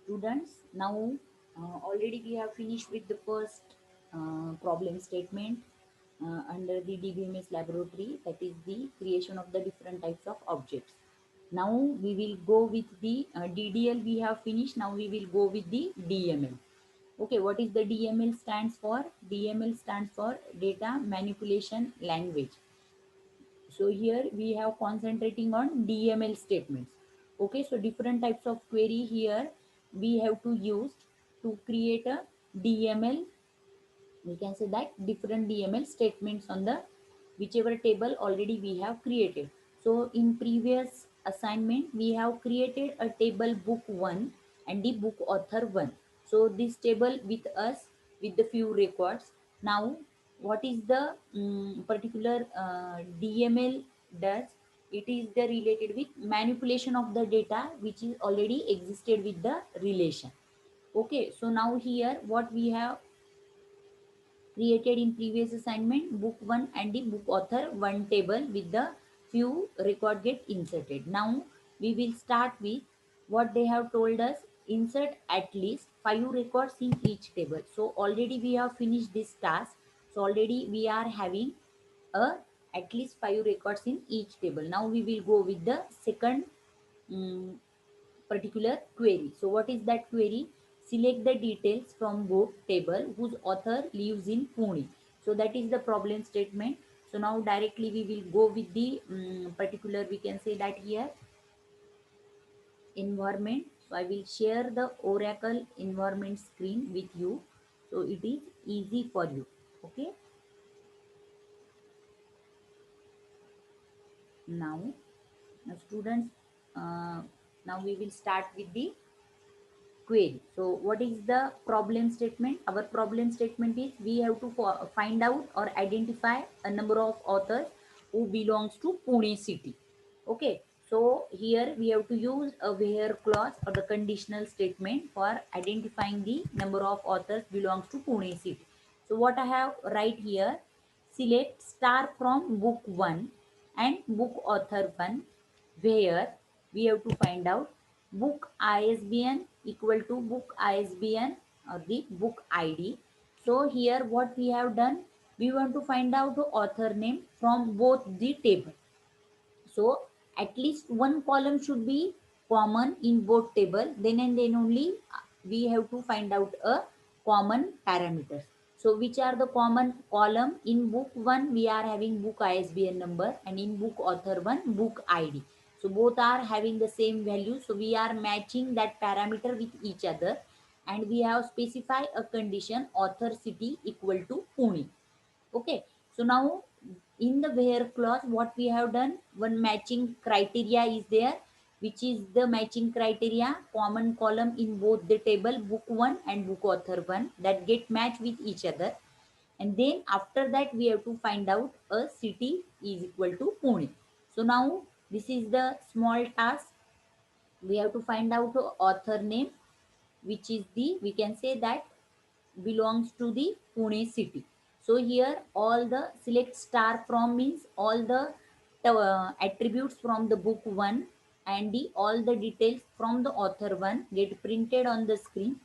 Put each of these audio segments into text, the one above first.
Students, now already we have finished with the first problem statement under the DBMS laboratory, that is the creation of the different types of objects. Now we will go with the DDL we have finished. Now we will go with the DML. Okay, what is the DML stands for? DML stands for data manipulation language. So here we have concentrating on DML statements. Okay, so different types of query here we have to use to create a DML. We can say that different DML statements on the whichever table already we have created. So in previous assignment we have created a table book 1 and the book author 1. So this table with us with the few records. Now what is the particular DML does? It is the related with manipulation of the data which is already existed with the relation. Okay, so now here what we have created in previous assignment, book 1 and the book author 1 table with the few record get inserted. Now we will start with what they have told us: insert at least 5 records in each table. So already we have finished this task. So already we are having a at least 5 records in each table. Now we will go with the second um, particular query. So what is that query? Select the details from book table whose author lives in Pune. So that is the problem statement. So now directly we will go with the particular, we can say that here, environment. So I will share the Oracle environment screen with you. So it is easy for you. Okay. Now, now students, uh, now we will start with the query. So what is the problem statement? Our problem statement is we have to find out or identify a number of authors who belongs to Pune city. Okay, so here we have to use a where clause or the conditional statement for identifying the number of authors belongs to Pune city. So what I have right here: select star from book 1 and book author 1, where we have to find out book ISBN equal to book ISBN or the book ID. So here what we have done, we want to find out the author name from both the table. So at least one column should be common in both table. Then and then only we have to find out a common parameters. So which are the common column? In book 1 we are having book ISBN number, and in book author 1 book ID. So both are having the same value. So we are matching that parameter with each other, and we have specified a condition: author city equal to Pune. Okay, so now in the where clause what we have done, one matching criteria is there, which is the matching criteria common column in both the table book 1 and book author 1 that get matched with each other. And then after that we have to find out a city is equal to Pune. So now this is the small task. We have to find out the author name, which is the, we can say that, belongs to the Pune city. So here all the select star from means all the attributes from the book 1 and the all the details from the author 1 get printed on the screen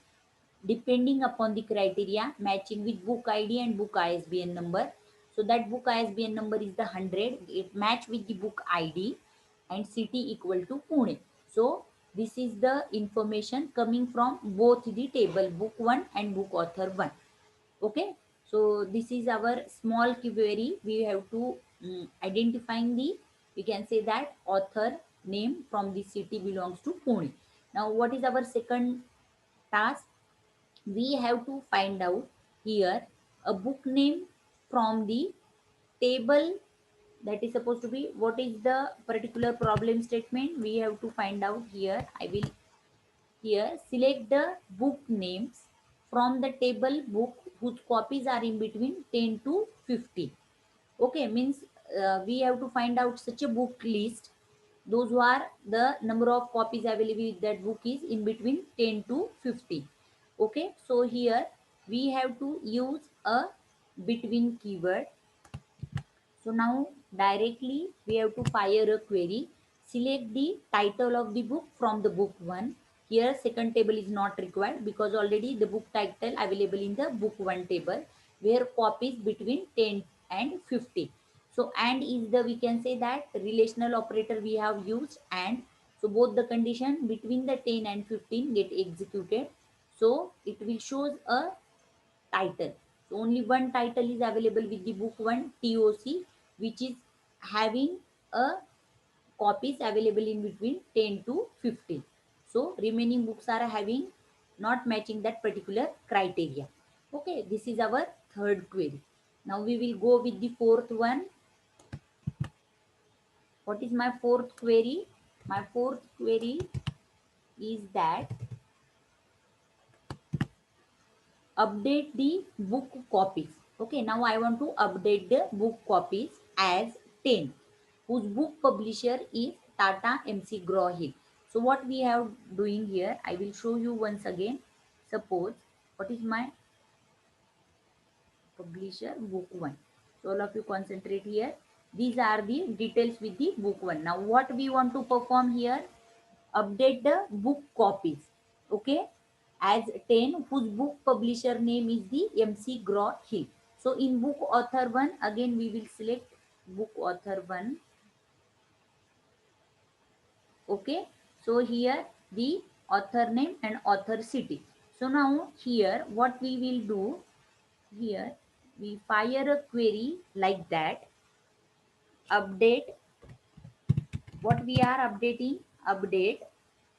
depending upon the criteria matching with book ID and book ISBN number. So that book ISBN number is the 100. It match with the book ID and city equal to Pune. So this is the information coming from both the table book 1 and book author 1. Okay, so this is our small query. We have to identifying the, we can say that, author name from the city belongs to Pune. Now what is our second task? We have to find out here a book name from the table. That is supposed to be, what is the particular problem statement? We have to find out here. I will here select the book names from the table book whose copies are in between 10 to 50. Okay, means we have to find out such a book list, those who are the number of copies available with that book is in between 10 to 50. Okay, so here we have to use a between keyword. So now directly we have to fire a query. Select the title of the book from the book 1. Here second table is not required because already the book title available in the book 1 table where copies between 10 and 50. So and is the, we can say that relational operator we have used and. So both the condition between the 10 and 15 get executed. So it will shows a title. So only one title is available with the book 1 TOC, which is having a copies available in between 10 to 15. So remaining books are having not matching that particular criteria. Okay, this is our third query. Now we will go with the fourth one. What is my fourth query? My fourth query is that update the book copies. Okay, now I want to update the book copies as 10, whose book publisher is Tata MC Graw-Hill. So what we have doing here, I will show you once again. Suppose what is my publisher book 1. So all of you concentrate here. These are the details with the book 1. Now what we want to perform here, update the book copies. Okay, as 10 whose book publisher name is the MC Graw-Hill. So in book author 1, again we will select book author 1. Okay, so here the author name and author city. So now here what we will do, here we fire a query like that, update. What we are updating, update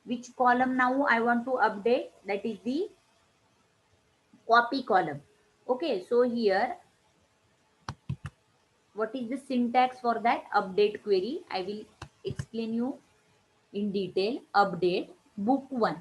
which column. Now I want to update, that is the copy column. Okay, so here what is the syntax for that update query, I will explain you in detail. Update book 1.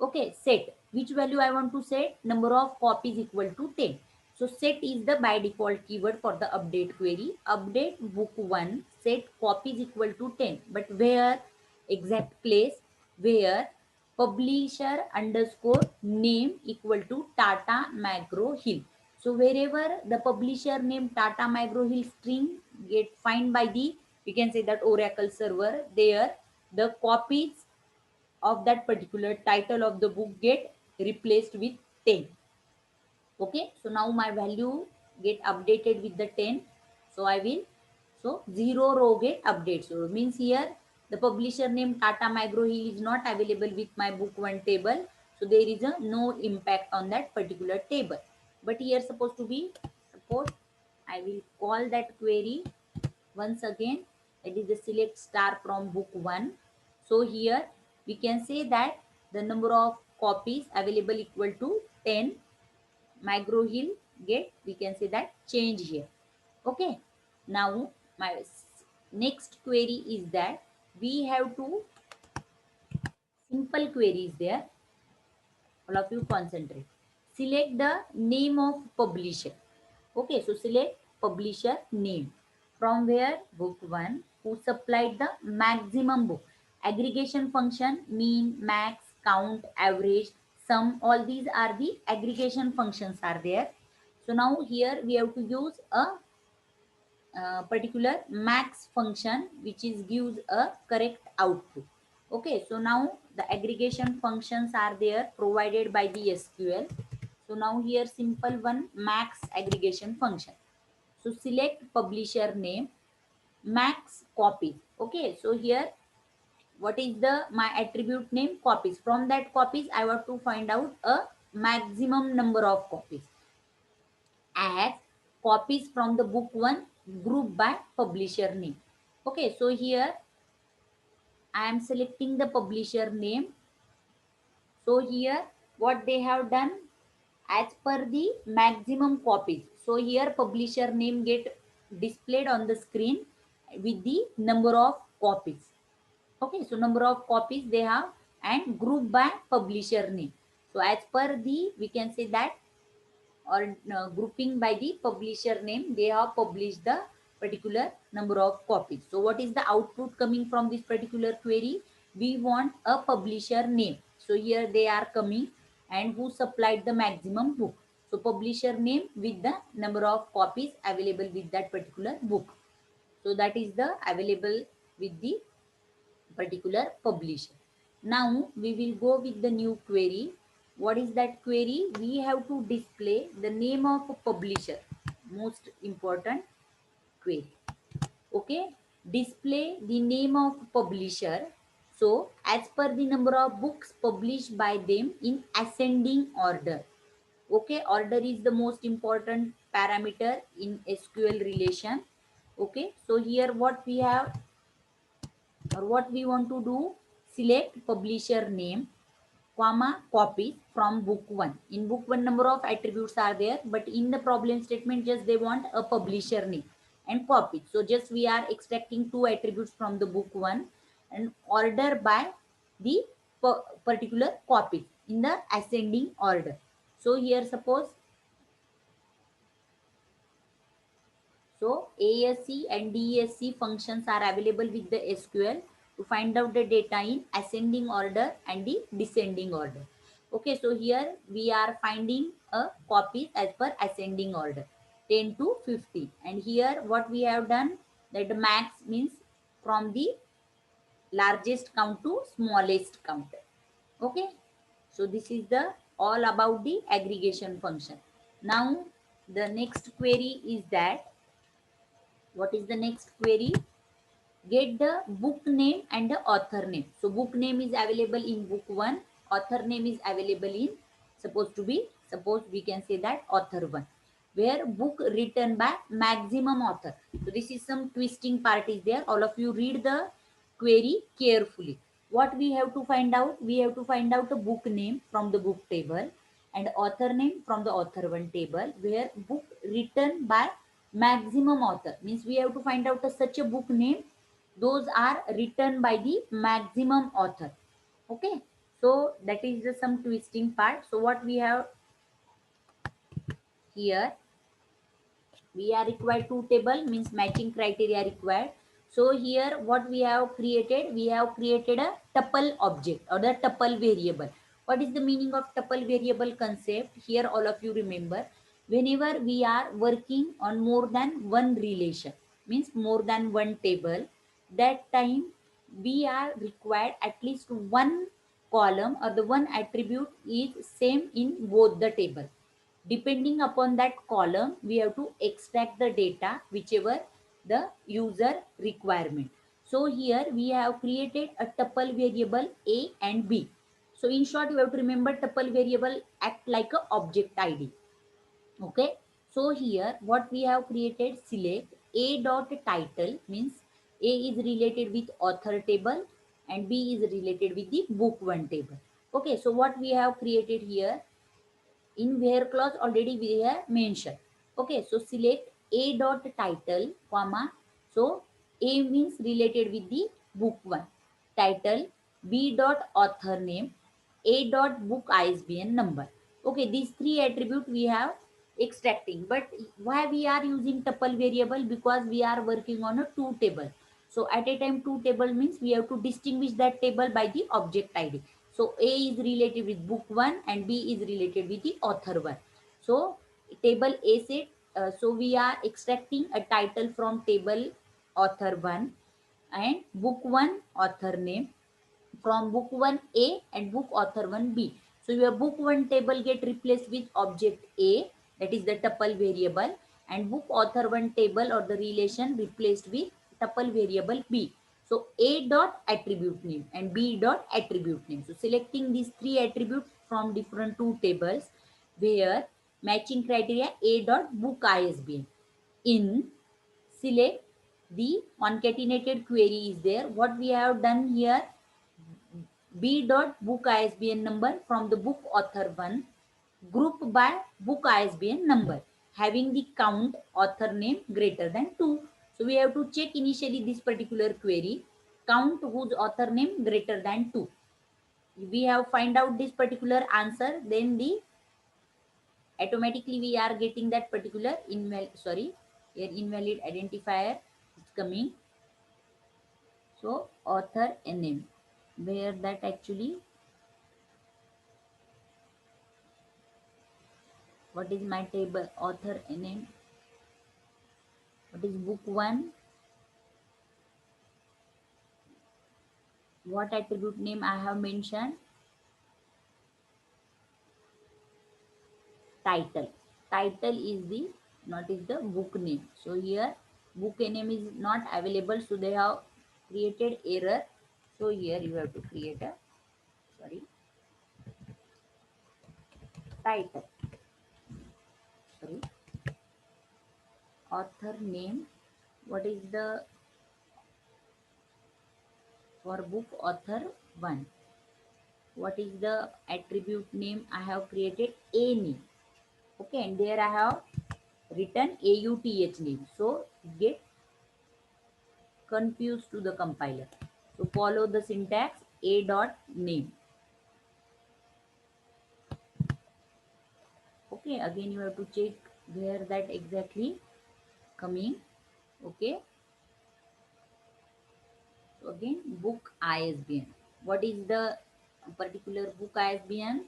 Okay, set which value I want to set, number of copies equal to 10. So set is the by default keyword for the update query. Update book 1 set copies equal to 10, but where, exact place where publisher underscore name equal to Tata McGraw Hill. So wherever the publisher name Tata McGraw Hill string get find by the, we can say that Oracle server, there the copies of that particular title of the book get replaced with 10. Okay, so now my value get updated with the 10. So I will, so 0 row get update. So means here the publisher name Tata McGraw Hill is not available with my book 1 table. So there is a no impact on that particular table. But here supposed to be, suppose I will call that query once again, it is the select star from book 1. So here we can say that the number of copies available equal to 10. McGraw Hill get, we can say that change here. Okay, now my next query is that we have to, simple query is there. All of you concentrate. Select the name of publisher. Okay, so select publisher name. From where, book 1, who supplied the maximum book. Aggregation function, mean, max, count, average, sum, all these are the aggregation functions are there. So now here we have to use a particular max function which is gives a correct output. Okay, so now the aggregation functions are there provided by the SQL. So now here simple one, max aggregation function. So select publisher name, max copies. Okay, so here what is the my attribute name, copies. From that copies I want to find out a maximum number of copies. As copies from the book 1 group by publisher name. Okay, so here I am selecting the publisher name. So here what they have done, as per the maximum copies. So here publisher name get displayed on the screen with the number of copies. Okay, so number of copies they have and group by publisher name. So as per the, we can say that, or grouping by the publisher name, they have published the particular number of copies. So what is the output coming from this particular query? We want a publisher name. So here they are coming and who supplied the maximum book. So publisher name with the number of copies available with that particular book. So that is the available with the particular publisher. Now we will go with the new query. What is that query? We have to display the name of a publisher. Most important query. Okay, display the name of publisher. So as per the number of books published by them in ascending order. Okay, order is the most important parameter in SQL relation. Okay, so here what we have, or what we want to do, select publisher name comma copies from book 1. In book 1 number of attributes are there, but in the problem statement just they want a publisher name and copy. So just we are extracting two attributes from the book 1 and order by the particular copy in the ascending order. So here suppose, so ASC and DSC functions are available with the SQL to find out the data in ascending order and the descending order. Okay, so here we are finding a copies as per ascending order 10 to 50. And here what we have done, that the max means from the largest count to smallest count. Okay, so this is the all about the aggregation function. Now the next query is that, what is the next query? Get the book name and the author name. So book name is available in book 1, author name is available in, supposed to be, suppose we can say that author 1, where book written by maximum author. So this is some twisting part is there. All of you read the query carefully. What we have to find out? We have to find out the book name from the book table and author name from the author 1 table, where book written by maximum author means we have to find out such a book name those are written by the maximum author. Okay, so that is the some twisting part. So what we have here, we are required two table means matching criteria required. So here what we have created, we have created a tuple object or the tuple variable. What is the meaning of tuple variable concept? Here all of you remember, whenever we are working on more than one relation means more than one table, that time we are required at least one column or the one attribute is same in both the table. Depending upon that column, we have to extract the data whichever the user requirement. So here we have created a tuple variable A and B. So in short, you have to remember tuple variable act like a object ID. Okay. So here what we have created, select A dot title means A is related with author table and B is related with the book 1 table. Okay. So what we have created here, in where clause already we have mentioned. Okay, so select A dot title comma, so A means related with the book 1 title, B dot author name, A dot book ISBN number. Okay, these three attribute we have extracting. But why we are using tuple variable? Because we are working on a two table. So at a time two table means we have to distinguish that table by the object ID. So A is related with book 1 and B is related with the author 1. So table A set, so we are extracting a title from table author 1 and book 1 author name from book 1 A and book author 1 B. So your book 1 table get replaced with object A, that is the tuple variable, and book author 1 table or the relation replaced with tuple variable B. So A dot attribute name and B dot attribute name. So selecting these three attributes from different two tables where matching criteria A dot book ISBN. In select the concatenated query is there. What we have done here, B dot book ISBN number from the book author 1 group by book ISBN number having the count author name greater than 2. So we have to check initially this particular query, count whose author name greater than 2. We have find out this particular answer, then the automatically we are getting that particular invalid identifier is coming. So author name, where that actually, what is my table author name, what is book 1, What attribute name I have mentioned? Title. Title is the not is the book name. So here book name is not available, so they have created error. So here you have to create a sorry title, sorry author name. What is the for book author 1? What is the attribute name I have created? A name. Okay, and there I have written AUTH name, so get confused to the compiler. So follow the syntax a dot name. Okay, again you have to check where that exactly coming. Okay, so again book ISBN. What is the particular book ISBN?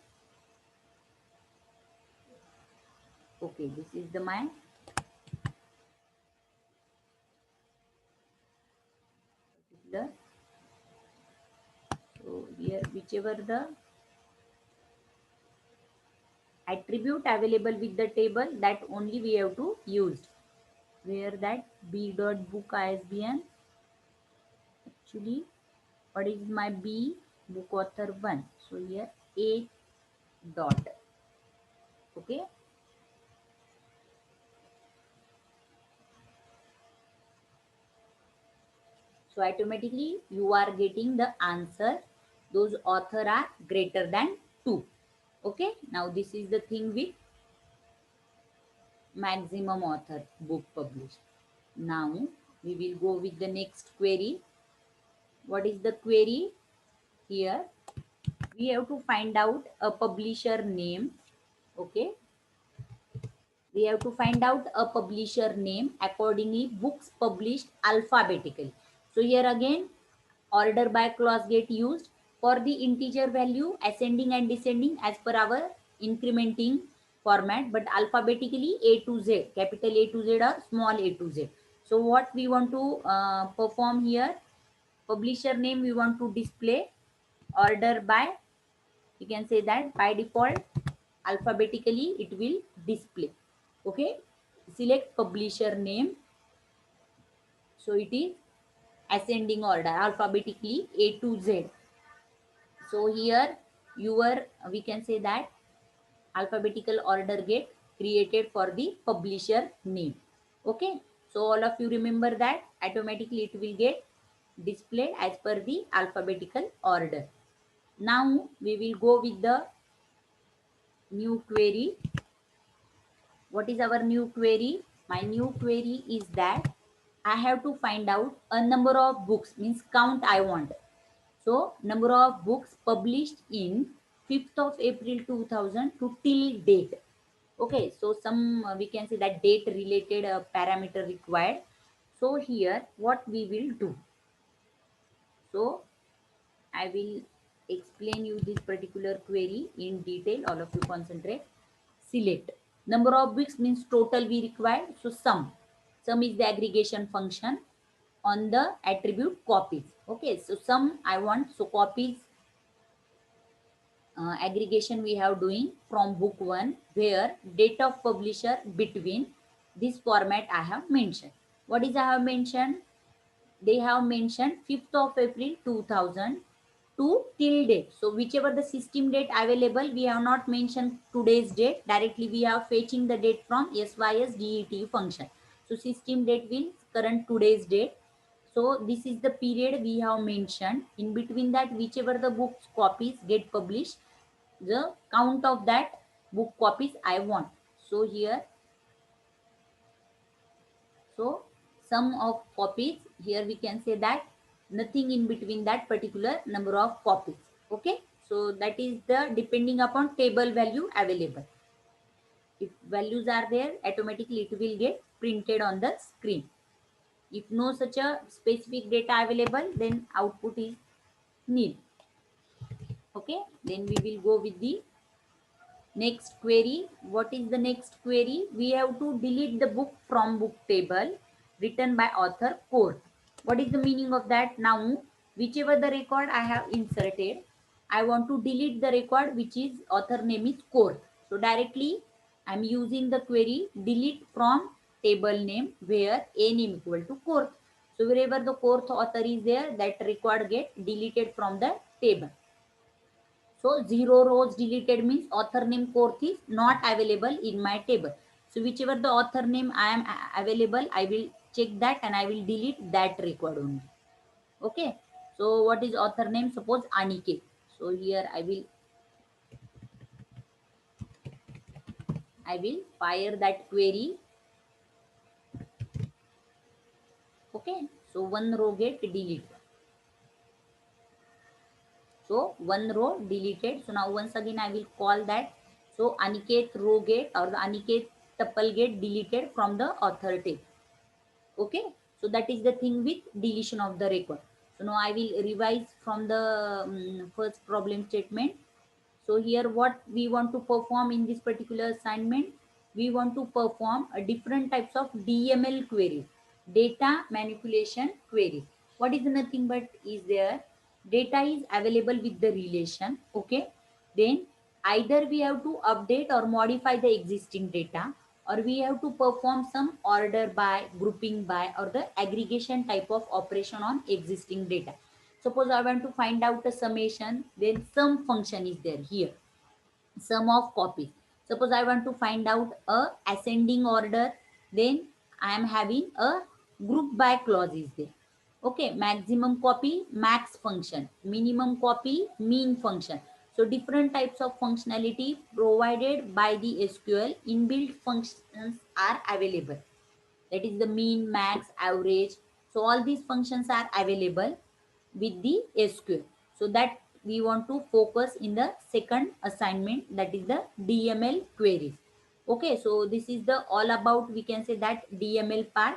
Okay, this is the my particular. So here whichever the attribute available with the table, that only we have to use. Where that b dot book ISBN, actually what is my b book author 1. So here a dot. Okay, so automatically you are getting the answer. Those author are greater than 2. Okay, now this is the thing with maximum author book published. Now we will go with the next query. What is the query? Here we have to find out a publisher name. Okay, we have to find out a publisher name, accordingly books published alphabetically. So here again order by clause get used for the integer value, ascending and descending as per our incrementing format, but alphabetically A to Z, capital A to Z or small a to Z. So what we want to perform here, publisher name we want to display order by, you can say that by default alphabetically it will display. Okay, select publisher name, so it is ascending order alphabetically A to Z. So here your we can say that alphabetical order get created for the publisher name. Okay, so all of you remember that automatically it will get displayed as per the alphabetical order. Now we will go with the new query. What is our new query? My new query is that I have to find out a number of books, means count I want. So number of books published in 5th of April 2000 to till date. Okay, so some we can say that date related parameter required. So here what we will do. So I will explain you this particular query in detail. All of you concentrate. Select number of books means total we require. So sum is the aggregation function on the attribute copies. Okay, so sum I want, so copies aggregation we have doing from book 1, where date of publisher between this format I have mentioned. What is I have mentioned? They have mentioned 5th of April 2000 to till date. So whichever the system date available, we have not mentioned today's date. Directly we are fetching the date from sysdet function. So system date will current today's date. So this is the period we have mentioned. In between that, whichever the books copies get published, the count of that book copies I want. So here, so sum of copies, here we can say that nothing in between that particular number of copies. Okay, so that is the depending upon table value available. If values are there, automatically it will get printed on the screen. If no such a specific data available, then output is nil. Okay, then we will go with the next query. What is the next query? We have to delete the book from book table written by author code. What is the meaning of that? Now whichever the record I have inserted, I want to delete the record which is author name is Korth. So directly I'm using the query delete from table name where a name equal to Korth. So wherever the Korth author is there, that record get deleted from the table. So 0 rows deleted means author name Korth is not available in my table. So whichever the author name I am available, I will check that and I will delete that record only. Okay. So what is author name? Suppose Aniket. So here I will fire that query. Okay. So one row get deleted. So one row deleted. So now once again I will call that. So Aniket row get or the Aniket tuple get deleted from the author table. Okay. So that is the thing with deletion of the record. So now I will revise from the first problem statement. So here what we want to perform in this particular assignment, we want to perform a different types of DML queries, data manipulation queries. What is nothing but is there, data is available with the relation, okay? Then either we have to update or modify the existing data, or we have to perform some order by, grouping by, or the aggregation type of operation on existing data. Suppose I want to find out a summation, then sum function is there here, sum of copies. Suppose I want to find out a ascending order, then I am having a group by clause is there. Okay, maximum copy, max function, minimum copy, mean function. So different types of functionality provided by the SQL, inbuilt functions are available. That is the mean, max, average. So all these functions are available with the SQL. So that we want to focus in the second assignment, that is the DML queries. Okay, so this is the all about, we can say that DML part.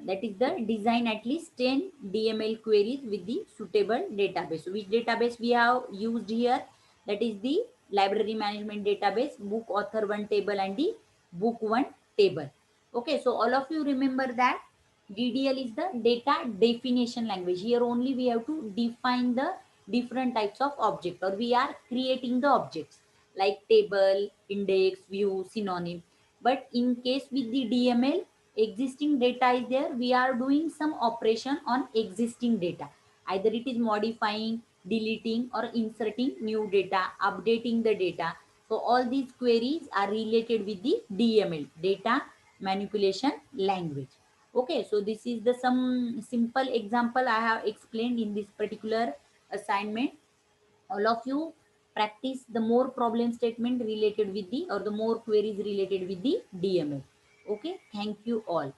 That is the design at least 10 DML queries with the suitable database. So which database we have used here? That is the library management database, book author one table and the book one table. Okay, so all of you remember that DDL is the data definition language. Here only we have to define the different types of object, or we are creating the objects like table, index, view, synonym. But in case with the DML, existing data is there, we are doing some operation on existing data. Either it is modifying, deleting, or inserting new data, updating the data. So all these queries are related with the DML, data manipulation language. Okay, so this is the some simple example I have explained in this particular assignment. All of you practice the more problem statement related with the, or the more queries related with the DML. Okay, thank you all.